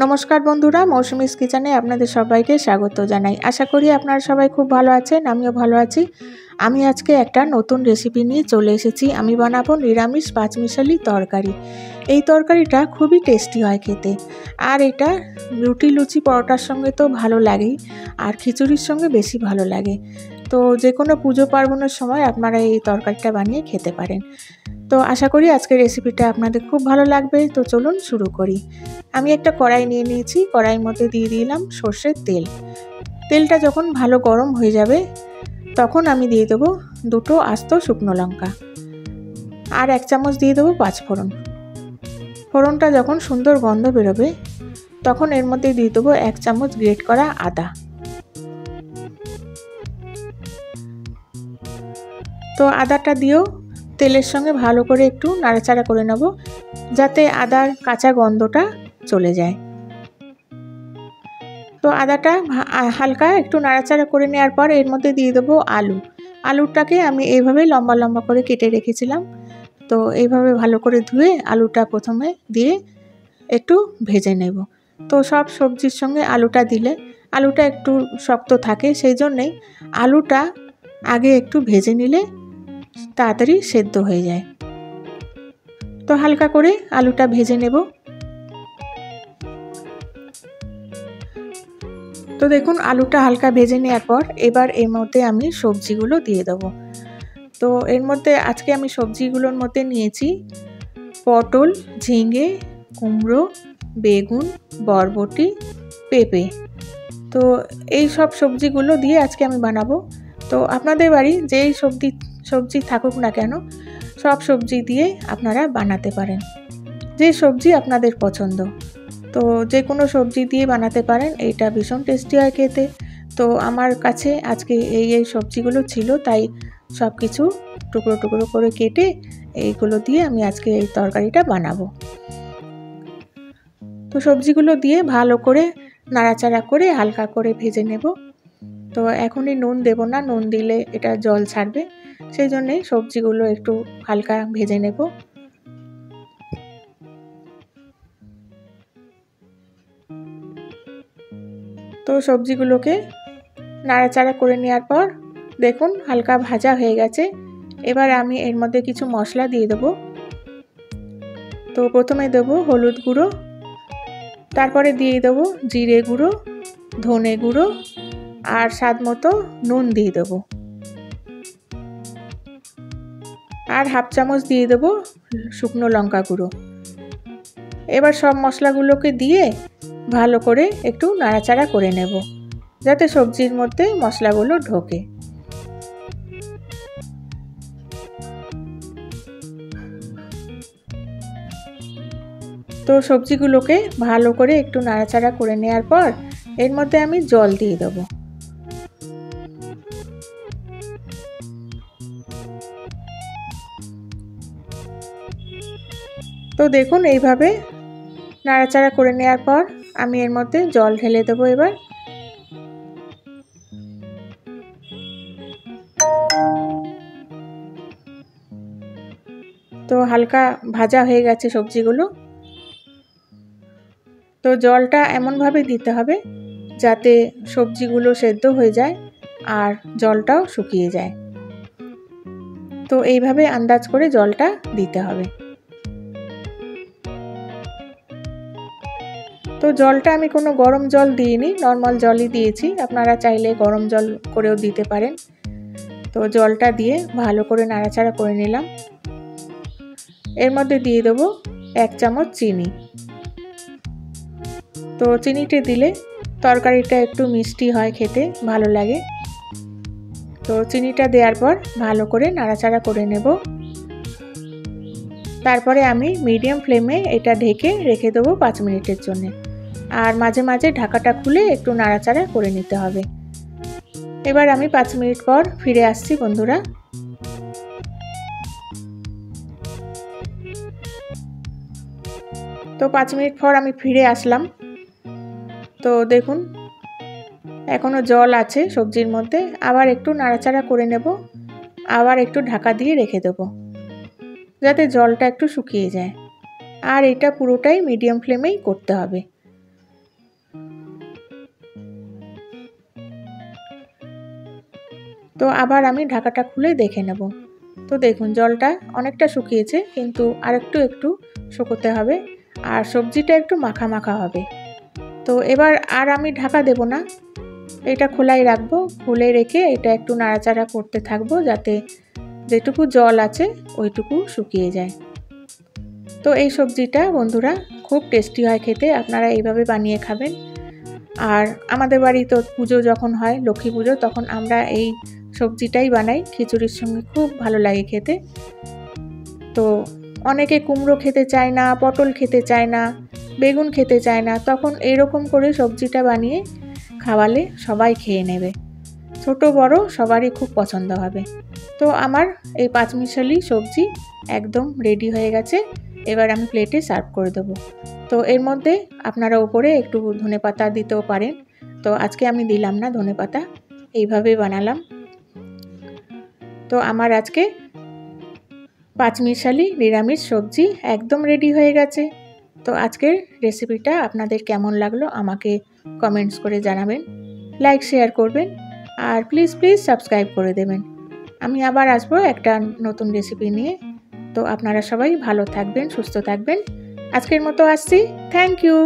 নমস্কার বন্ধুরা, মৌসুমীস কিচেনে আপনাদের সবাইকে স্বাগত জানাই। আশা করি আপনারা সবাই খুব ভালো আছেন, আমিও ভালো আছি। আমি আজকে একটা নতুন রেসিপি নিয়ে চলে এসেছি। আমি বানাবো নিরামিষ পাঁচমিশালি তরকারি। এই তরকারিটা খুবই টেস্টি হয় খেতে, আর এটা রুটি লুচি পরোটার সঙ্গে তো ভালো লাগেই, আর খিচুড়ির সঙ্গে বেশি ভালো লাগে। তো যে কোনো পুজো পার্বণের সময় আপনারা এই তরকারিটা বানিয়ে খেতে পারেন। তো আশা করি আজকের রেসিপিটা আপনাদের খুব ভালো লাগবে। তো চলুন শুরু করি। আমি একটা কড়াই নিয়ে নিয়েছি, কড়াইয়ের মধ্যে দিয়ে দিলাম সর্ষের তেল। তেলটা যখন ভালো গরম হয়ে যাবে তখন আমি দিয়ে দেবো 2 আস্ত শুকনো লঙ্কা, আর 1 চামচ দিয়ে দেবো পাঁচফোড়ন। ফোড়নটা যখন সুন্দর গন্ধ বেরোবে তখন এর মধ্যে দিয়ে দেবো 1 চামচ গ্রেট করা আদা। তো আদাটা দিয়েও তেলের সঙ্গে ভালো করে একটু নাড়াচাড়া করে নেব, যাতে আদার কাঁচা গন্ধটা চলে যায়। তো আদাটা হালকা একটু নাড়াচাড়া করে নেওয়ার পর এর মধ্যে দিয়ে দেবো আলুটাকে আমি এইভাবে লম্বা লম্বা করে কেটে রেখেছিলাম। তো এইভাবে ভালো করে ধুয়ে আলুটা প্রথমে দিয়ে একটু ভেজে নেব। তো সব সবজির সঙ্গে আলুটা দিলে আলুটা একটু শক্ত থাকে, সেই জন্যেই আলুটা আগে একটু ভেজে নিলে তাড়াতাড়ি সেদ্ধ হয়ে যায়। তো হালকা করে আলুটা ভেজে নেব। তো দেখুন আলুটা হালকা ভেজে নেওয়ার পর এবার এর মধ্যে আমি সবজিগুলো দিয়ে দেবো। তো এর মধ্যে আজকে আমি সবজিগুলোর মধ্যে নিয়েছি পটল, ঝিঙে, কুমড়ো, বেগুন, বরবটি, পেঁপে। তো এই সব সবজিগুলো দিয়ে আজকে আমি বানাবো। তো আপনাদের বাড়ি যেই সবজি থাকুক না কেন, সব সবজি দিয়ে আপনারা বানাতে পারেন, যে সবজি আপনাদের পছন্দ। তো যে কোনো সবজি দিয়ে বানাতে পারেন, এইটা ভীষণ টেস্টি হয় খেতে। তো আমার কাছে আজকে এই সবজিগুলো ছিল, তাই সব কিছু টুকরো টুকরো করে কেটে এইগুলো দিয়ে আমি আজকে এই তরকারিটা বানাবো। তো সবজিগুলো দিয়ে ভালো করে নাড়াচাড়া করে হালকা করে ভেজে নেব। তো এখনই নুন দেব না, নুন দিলে এটা জল ছাড়বে, সেই জন্যেই সবজিগুলো একটু হালকা ভেজে নেব। তো সবজিগুলোকে নাড়াচাড়া করে নেওয়ার পর দেখুন হালকা ভাজা হয়ে গেছে। এবার আমি এর মধ্যে কিছু মশলা দিয়ে দেবো। তো প্রথমে দেবো হলুদ গুঁড়ো, তারপরে দিয়ে দেবো জিরে গুঁড়ো, ধনে গুঁড়ো, আর স্বাদ মতো নুন দিয়ে দেবো, আর 1/2 চামচ দিয়ে দেবো শুকনো লঙ্কা গুঁড়ো। এবার সব মশলাগুলোকে দিয়ে ভালো করে একটু নাড়াচাড়া করে নেব, যাতে সবজির মধ্যে মশলাগুলো ঢোকে। তো সবজিগুলোকে ভালো করে একটু নাড়াচাড়া করে নেওয়ার পর এর মধ্যে আমি জল দিয়ে দেবো। তো দেখুন এইভাবে নাড়াচাড়া করে নেওয়ার পর আমি এর মধ্যে জল ঢেলে দেবো। এবার তো হালকা ভাজা হয়ে গেছে সবজিগুলো। তো জলটা এমনভাবে দিতে হবে যাতে সবজিগুলো সেদ্ধ হয়ে যায় আর জলটাও শুকিয়ে যায়। তো এইভাবে আন্দাজ করে জলটা দিতে হবে। তো জলটা আমি কোনো গরম জল দিইনি, নর্মাল জলই দিয়েছি, আপনারা চাইলে গরম জল করেও দিতে পারেন। তো জলটা দিয়ে ভালো করে নাড়াচাড়া করে নিলাম। এর মধ্যে দিয়ে দেবো 1 চামচ চিনি। তো চিনিটা দিলে তরকারিটা একটু মিষ্টি হয়, খেতে ভালো লাগে। তো চিনিটা দেওয়ার পর ভালো করে নাড়াচাড়া করে নেব। তারপরে আমি মিডিয়াম ফ্লেমে এটা ঢেকে রেখে দেবো 5 মিনিটের জন্য, আর মাঝে মাঝে ঢাকাটা খুলে একটু নাড়াচাড়া করে নিতে হবে। এবার আমি 5 মিনিট পর ফিরে আসছি বন্ধুরা। তো 5 মিনিট পর আমি ফিরে আসলাম। তো দেখুন এখনও জল আছে সবজির মধ্যে, আবার একটু নাড়াচাড়া করে নেব, আবার একটু ঢাকা দিয়ে রেখে দেবো যাতে জলটা একটু শুকিয়ে যায়। আর এটা পুরোটাই মিডিয়াম ফ্লেমেই করতে হবে। তো আবার আমি ঢাকাটা খুলে দেখে নেব। তো দেখুন জলটা অনেকটা শুকিয়েছে, কিন্তু একটু শুকোতে হবে, আর সবজিটা একটু মাখা মাখা হবে। তো এবার আর আমি ঢাকা দেব না, এটা খোলাই রাখবো। খুলে রেখে এটা একটু নাড়াচাড়া করতে থাকবো, যাতে যেটুকু জল আছে ওইটুকু শুকিয়ে যায়। তো এই সবজিটা বন্ধুরা খুব টেস্টি হয় খেতে, আপনারা এইভাবে বানিয়ে খাবেন। আর আমাদের বাড়ি তো পুজো যখন হয়, লক্ষ্মী পুজো, তখন আমরা এই সবজিটাই বানাই, খিচুড়ির সঙ্গে খুব ভালো লাগে খেতে। তো অনেকে কুমড়ো খেতে চায় না, পটল খেতে চায় না, বেগুন খেতে চায় না, তখন এরকম করে সবজিটা বানিয়ে খাওয়ালে সবাই খেয়ে নেবে, ছোট বড় সবারই খুব পছন্দ হবে। তো আমার এই পাঁচমিশালি সবজি একদম রেডি হয়ে গেছে। এবার আমি প্লেটে সার্ভ করে দেবো। তো এর মধ্যে আপনারা উপরে একটু ধনেপাতা দিতেও পারেন, তো আজকে আমি দিলাম না ধনেপাতা, এইভাবে বানালাম। তো আমার আজকে পাঁচমিশালি নিরামিষ সবজি একদম রেডি হয়ে গেছে। তো আজকের রেসিপিটা আপনাদের কেমন লাগলো আমাকে কমেন্টস করে জানাবেন, লাইক শেয়ার করবেন, আর প্লিজ সাবস্ক্রাইব করে দেবেন। আমি আবার আসবো একটা নতুন রেসিপি নিয়ে। তো আপনারা সবাই ভালো থাকবেন, সুস্থ থাকবেন। আজকের মতো আসছি। Thank you.